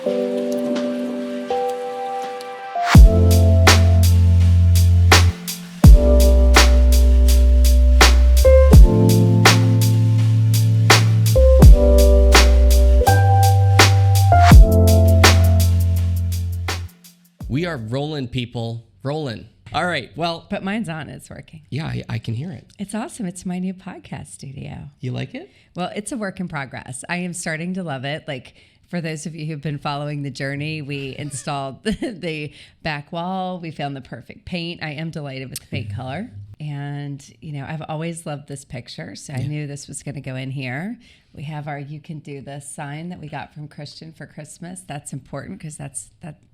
We are rolling, people. Rolling. All right. Well, but mine's on. It's working. Yeah, I can hear it. It's awesome. It's my new podcast studio. You like it? Well, it's a work in progress. I am starting to love it. Like, for those of you who've been following the journey, we installed the back wall. We found the perfect paint. I am delighted with the paint color. And, you know, I've always loved this picture, so I knew this was going to go in here. We have our "You Can Do This" sign that we got from Christian for Christmas. That's important because that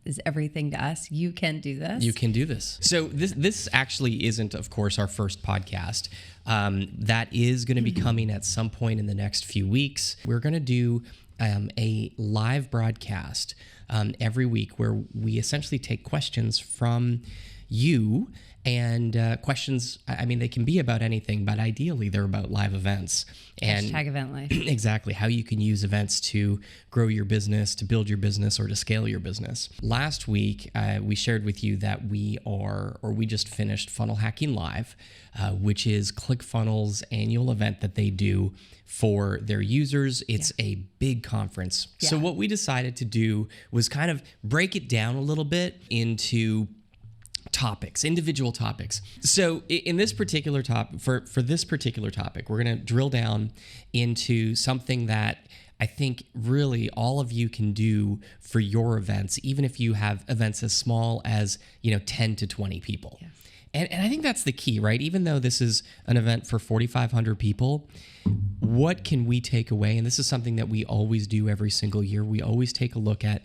is everything to us. You can do this. You can do this. So this actually isn't, of course, our first podcast. That is going to be coming at some point in the next few weeks. We're going to do a live broadcast every week where we essentially take questions from you. And questions, I mean, they can be about anything, but ideally they're about live events. And Hashtag EventLife. Exactly. How you can use events to grow your business, to build your business, or to scale your business. Last week, we shared with you that we just finished FunnelHacking Live, which is ClickFunnels' annual event that they do for their users. It's a big conference. Yeah. So what we decided to do was kind of break it down a little bit into topics, individual topics. So in this particular topic, for this particular topic, we're going to drill down into something that I think really all of you can do for your events, even if you have events as small as, 10 to 20 people. Yeah. And I think that's the key, right? Even though this is an event for 4,500 people, what can we take away? And this is something that we always do every single year. We always take a look at,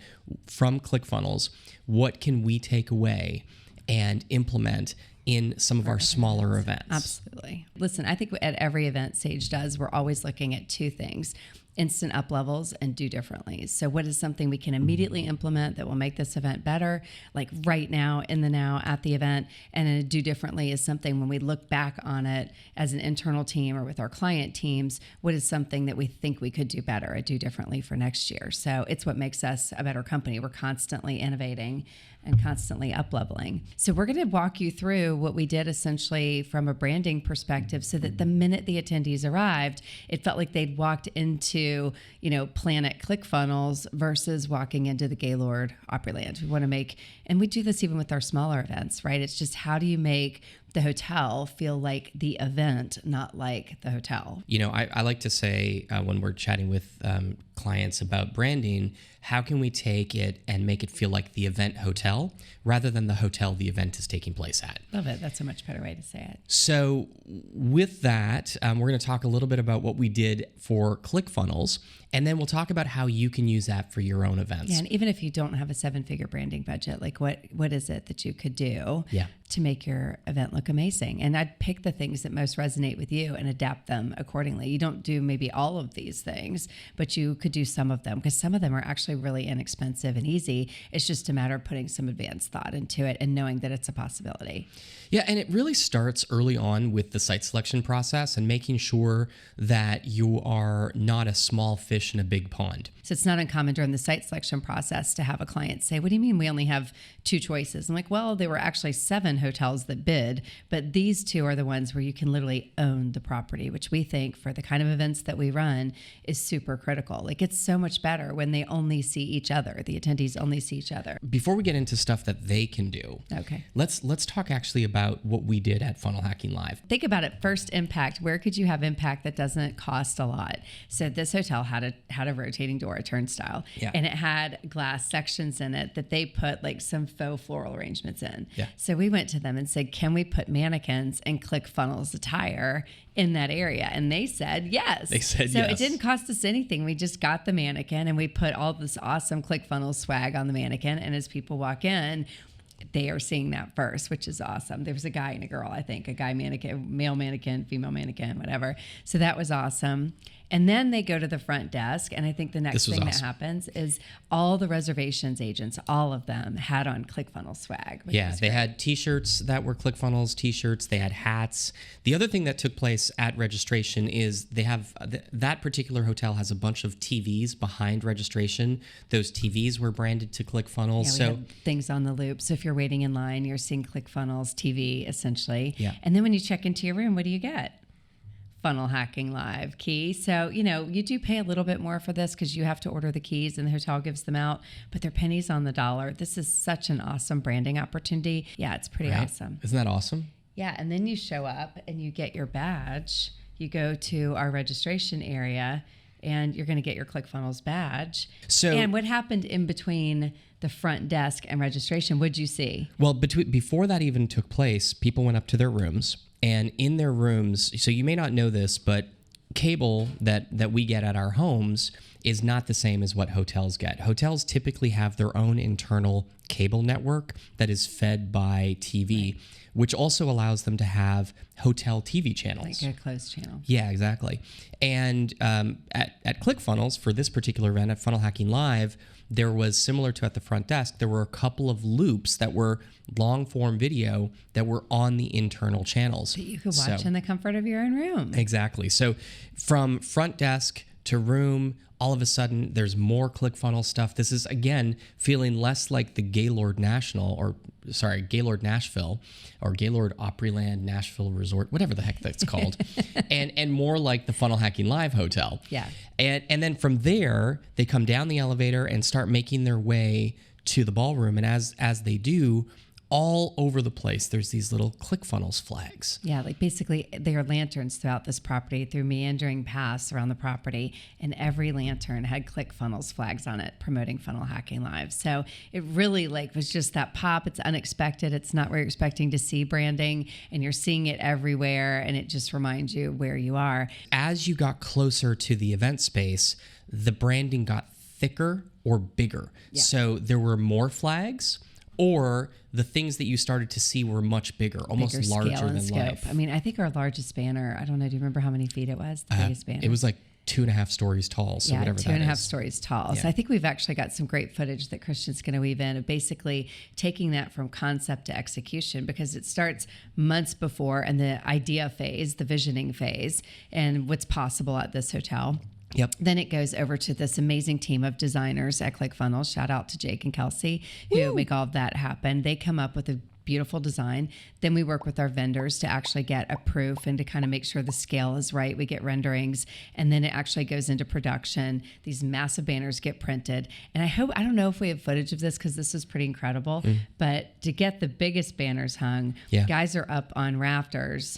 from ClickFunnels, what can we take away and implement in some of our smaller events. Absolutely. Listen, I think at every event Sage does, we're always looking at two things: instant up levels and do differently. So what is something we can immediately implement that will make this event better, like right now, in the now, at the event? And a do differently is something when we look back on it as an internal team or with our client teams, what is something that we think we could do better, a do differently for next year? So it's what makes us a better company. We're constantly innovating and constantly up-leveling. So we're going to walk you through what we did essentially from a branding perspective so that the minute the attendees arrived, it felt like they'd walked into, Planet ClickFunnels versus walking into the Gaylord Opryland. We want to make, and we do this even with our smaller events, right? It's just, how do you make the hotel feel like the event, not like the hotel? I like to say when we're chatting with clients about branding, how can we take it and make it feel like the event hotel rather than the hotel the event is taking place at? Love it. That's a much better way to say it. So with that, we're going to talk a little bit about what we did for ClickFunnels, and then we'll talk about how you can use that for your own events. Yeah, and even if you don't have a 7-figure branding budget, like what is it that you could do to make your event look amazing? And I'd pick the things that most resonate with you and adapt them accordingly. You don't do maybe all of these things, but you could do some of them, because some of them are actually really inexpensive and easy. It's just a matter of putting some advanced thought into it and knowing that it's a possibility. Yeah, and it really starts early on with the site selection process and making sure that you are not a small fish in a big pond. So it's not uncommon during the site selection process to have a client say, "What do you mean we only have 2 choices?" I'm like, well, there were actually 7 hotels that bid, but these 2 are the ones where you can literally own the property, which we think for the kind of events that we run is super critical. Like, it's so much better when they only see each other. The attendees only see each other. Before we get into stuff that they can do, let's talk actually about what we did at FunnelHacking Live. Think about it. First, impact. Where could you have impact that doesn't cost a lot? So this hotel had a rotating door, a turnstile, and it had glass sections in it that they put like some faux floral arrangements in. Yeah. So we went to them and said, "Can we put mannequins and ClickFunnels attire in that area?" And they said yes. So it didn't cost us anything. We just got the mannequin and we put all this awesome ClickFunnels swag on the mannequin. And as people walk in, they are seeing that first, which is awesome. There was a guy and a girl, I think, a guy mannequin, male mannequin, female mannequin, whatever. So that was awesome. And then they go to the front desk. And I think the next thing that happens is all the reservations agents, all of them had on ClickFunnels swag. Yeah, they had t-shirts that were ClickFunnels t-shirts. They had hats. The other thing that took place at registration is they have, that particular hotel has a bunch of TVs behind registration. Those TVs were branded to ClickFunnels. Yeah, we had things on the loop. So if you're waiting in line, you're seeing ClickFunnels TV essentially. Yeah. And then when you check into your room, what do you get? FunnelHacking Live key. So, you do pay a little bit more for this because you have to order the keys and the hotel gives them out, but they're pennies on the dollar. This is such an awesome branding opportunity. Yeah, it's pretty awesome. Isn't that awesome? Yeah, and then you show up and you get your badge. You go to our registration area and you're going to get your ClickFunnels badge. And what happened in between the front desk and registration? What'd you see? Well, before that even took place, people went up to their rooms. And in their rooms, so you may not know this, but cable that we get at our homes is not the same as what hotels get. Hotels typically have their own internal cable network that is fed by TV, which also allows them to have hotel TV channels. Like a closed channel. Yeah, exactly. And at ClickFunnels, for this particular event at FunnelHacking Live, there was, similar to at the front desk, there were a couple of loops that were long form video that were on the internal channels. That you could watch in the comfort of your own room. Exactly. So from front desk to room, all of a sudden there's more ClickFunnels stuff. This is, again, feeling less like the Gaylord Nashville or Gaylord Opryland Nashville Resort, whatever the heck that's called, and more like the FunnelHacking Live hotel. Yeah. And then from there, they come down the elevator and start making their way to the ballroom. And as they do, all over the place, there's these little ClickFunnels flags. Yeah, like basically they are lanterns throughout this property through meandering paths around the property, and every lantern had ClickFunnels flags on it promoting FunnelHacking Live. So it really was just that pop. It's unexpected. It's not where you're expecting to see branding, and you're seeing it everywhere, and it just reminds you where you are. As you got closer to the event space, the branding got thicker or bigger. Yeah. So there were more flags, or the things that you started to see were much bigger, almost larger than life. I mean, I think our largest banner, I don't know, do you remember how many feet it was? The biggest banner? It was like 2.5 stories tall. So whatever that is. 2.5 stories tall. Yeah. So I think we've actually got some great footage that Christian's going to weave in of basically taking that from concept to execution, because it starts months before and the idea phase, the visioning phase, and what's possible at this hotel. Yep. Then it goes over to this amazing team of designers at ClickFunnels. Shout out to Jake and Kelsey who make all of that happen. They come up with a beautiful design. Then we work with our vendors to actually get a proof and to kind of make sure the scale is right. We get renderings, and then it actually goes into production. These massive banners get printed. And I don't know if we have footage of this because this is pretty incredible, but to get the biggest banners hung, guys are up on rafters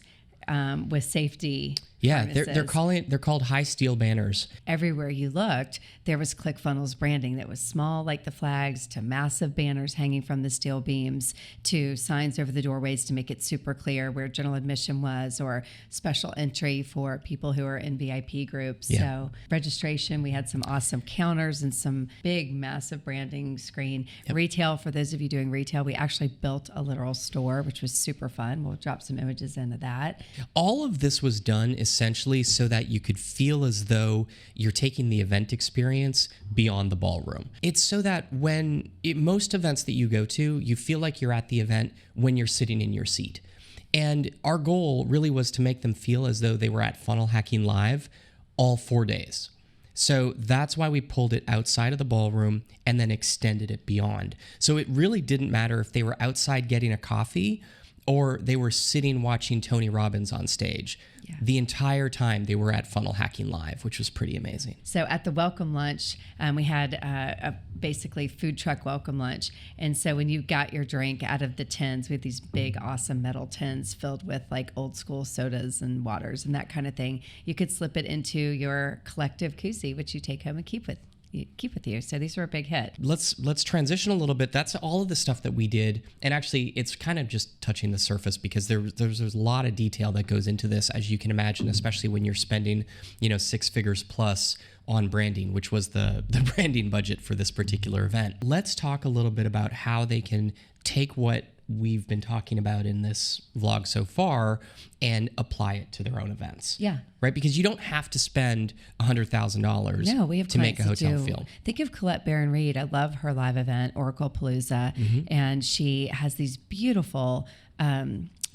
with safety. Yeah, they're called high steel banners. Everywhere you looked, there was ClickFunnels branding that was small like the flags, to massive banners hanging from the steel beams, to signs over the doorways to make it super clear where general admission was, or special entry for people who are in VIP groups. Yeah. So registration, we had some awesome counters and some big, massive branding screen. Yep. Retail, for those of you doing retail, we actually built a literal store, which was super fun. We'll drop some images into that. All of this was done essentially so that you could feel as though you're taking the event experience beyond the ballroom. It's so that most events that you go to, you feel like you're at the event when you're sitting in your seat. And our goal really was to make them feel as though they were at FunnelHacking Live all 4 days. So that's why we pulled it outside of the ballroom and then extended it beyond. So it really didn't matter if they were outside getting a coffee or they were sitting watching Tony Robbins on stage. Yeah. The entire time they were at FunnelHacking Live, which was pretty amazing. So at the welcome lunch, we had a basically food truck welcome lunch. And so when you got your drink out of the tins, we had these big, awesome metal tins filled with like old school sodas and waters and that kind of thing. You could slip it into your collective koozie, which you take home and keep with you. So these were a big hit. Let's transition a little bit. That's all of the stuff that we did. And actually, it's kind of just touching the surface because there's a lot of detail that goes into this, as you can imagine, especially when you're spending, 6 figures plus on branding, which was the branding budget for this particular event. Let's talk a little bit about how they can take what we've been talking about in this vlog so far and apply it to their own events. Yeah. Right? Because you don't have to spend $100,000 no, we have to make a clients that hotel do. feel. Think of Colette Barron Reed. I love her live event, Oracle Palooza, and she has these beautiful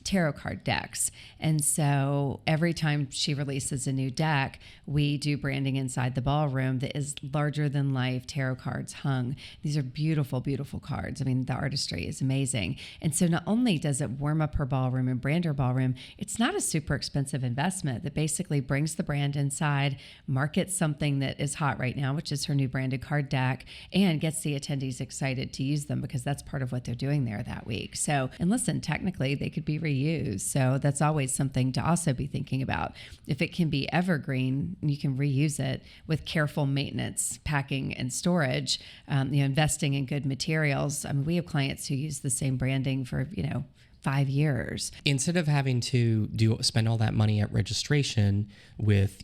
tarot card decks. And so every time she releases a new deck, we do branding inside the ballroom that is larger than life tarot cards hung. These are beautiful, beautiful cards. I mean, the artistry is amazing. And so not only does it warm up her ballroom and brand her ballroom, it's not a super expensive investment that basically brings the brand inside, markets something that is hot right now, which is her new branded card deck, and gets the attendees excited to use them because that's part of what they're doing there that week. So, and listen, technically they could be reused. So that's always something to also be thinking about. If it can be evergreen, you can reuse it with careful maintenance, packing, and storage, investing in good materials. I mean, we have clients who use the same branding for, 5 years. Instead of having to spend all that money at registration with,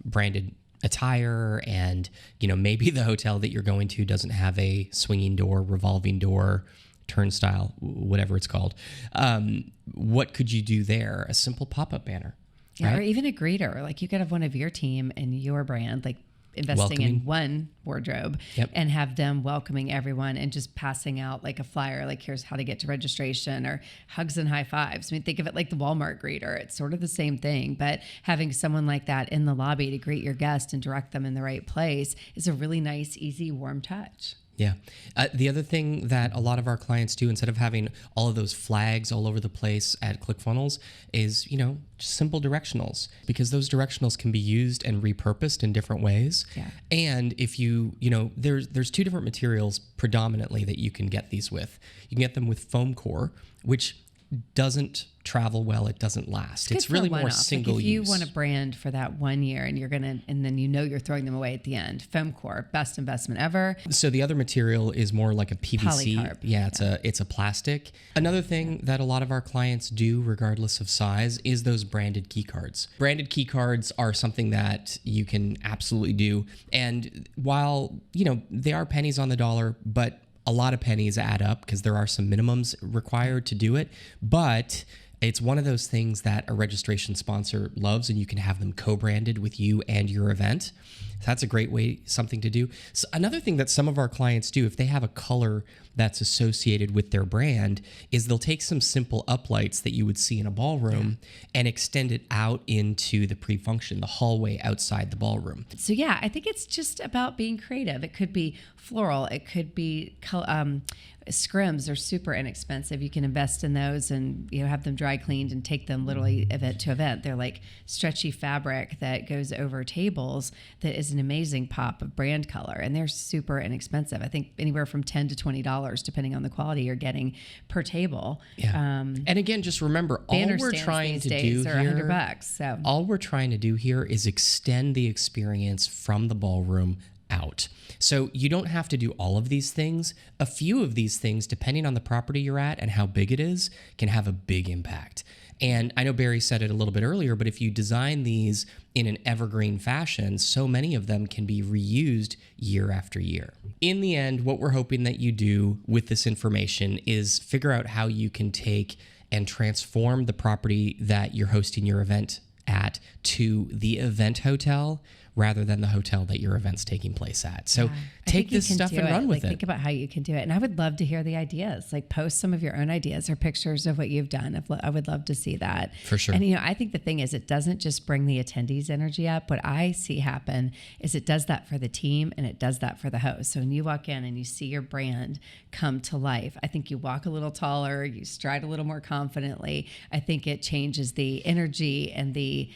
branded attire and, maybe the hotel that you're going to doesn't have a swinging door, revolving door, turnstile, whatever it's called. What could you do there? A simple pop-up banner. Yeah, right? or even a greeter. Like you could have one of your team and your brand, like investing in one wardrobe and have them welcoming everyone and just passing out like a flyer, like here's how to get to registration, or hugs and high fives. I mean, think of it like the Walmart greeter. It's sort of the same thing, but having someone like that in the lobby to greet your guest and direct them in the right place is a really nice, easy, warm touch. Yeah. The other thing that a lot of our clients do, instead of having all of those flags all over the place at ClickFunnels, is, just simple directionals, because those directionals can be used and repurposed in different ways. Yeah. And if there's two different materials predominantly that you can get these with. You can get them with foam core, which doesn't travel well, it doesn't last. It's really more single use. If you want a brand for that 1 year and then you're throwing them away at the end, foam core, best investment ever. So the other material is more like a PVC. Polycarb. Yeah, it's a plastic. Another thing that a lot of our clients do, regardless of size, is those branded key cards. Branded key cards are something that you can absolutely do. And while, they are pennies on the dollar, but a lot of pennies add up because there are some minimums required to do it. But it's one of those things that a registration sponsor loves, and you can have them co-branded with you and your event. So that's a great way, something to do. So another thing that some of our clients do, if they have a color that's associated with their brand, is they'll take some simple uplights that you would see in a ballroom and extend it out into the pre-function, the hallway outside the ballroom. So yeah, I think it's just about being creative. It could be floral. It could be scrims are super inexpensive. You can invest in those and have them dry cleaned and take them literally event to event. They're like stretchy fabric that goes over tables that is an amazing pop of brand color, and they're super inexpensive. I think anywhere from $10 to $20 depending on the quality you're getting per table. Yeah. And again, just remember, all we're trying to do here, $100. So all we're trying to do here is extend the experience from the ballroom out. So you don't have to do all of these things. A few of these things, depending on the property you're at and how big it is, can have a big impact. And I know Barry said it a little bit earlier, but if you design these in an evergreen fashion, so many of them can be reused year after year. In the end, what we're hoping that you do with this information is figure out how you can take and transform the property that you're hosting your event at to the event hotel rather than the hotel that your event's taking place at. So take this stuff and run with it. Think about how you can do it. And I would love to hear the ideas. Like post some of your own ideas or pictures of what you've done. I would love to see that. For sure. And I think the thing is, it doesn't just bring the attendees' energy up. What I see happen is it does that for the team and it does that for the host. So when you walk in and you see your brand come to life, I think you walk a little taller, you stride a little more confidently. I think it changes the energy and the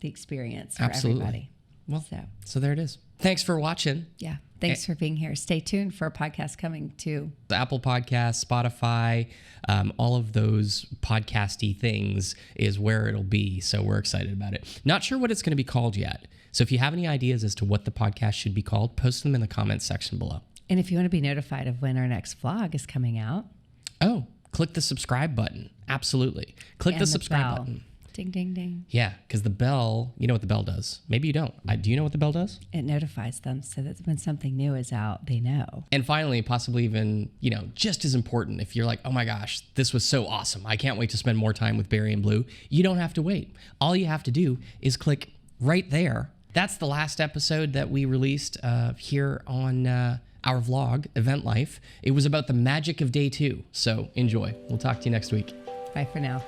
experience for everybody. Well, so there it is. Thanks for watching. Yeah. Thanks for being here. Stay tuned for a podcast coming to Apple Podcasts, Spotify, all of those podcasty things is where it'll be. So we're excited about it. Not sure what it's going to be called yet. So if you have any ideas as to what the podcast should be called, post them in the comments section below. And if you want to be notified of when our next vlog is coming out. Click the subscribe button. Absolutely. Click the subscribe button. Ding, ding, ding. Yeah, because the bell, you know what the bell does. Maybe you don't. Do you know what the bell does? It notifies them so that when something new is out, they know. And finally, possibly even, just as important, if you're like, oh my gosh, this was so awesome. I can't wait to spend more time with Barry and Blue. You don't have to wait. All you have to do is click right there. That's the last episode that we released here on our vlog, EventLife. It was about the magic of day 2. So enjoy. We'll talk to you next week. Bye for now.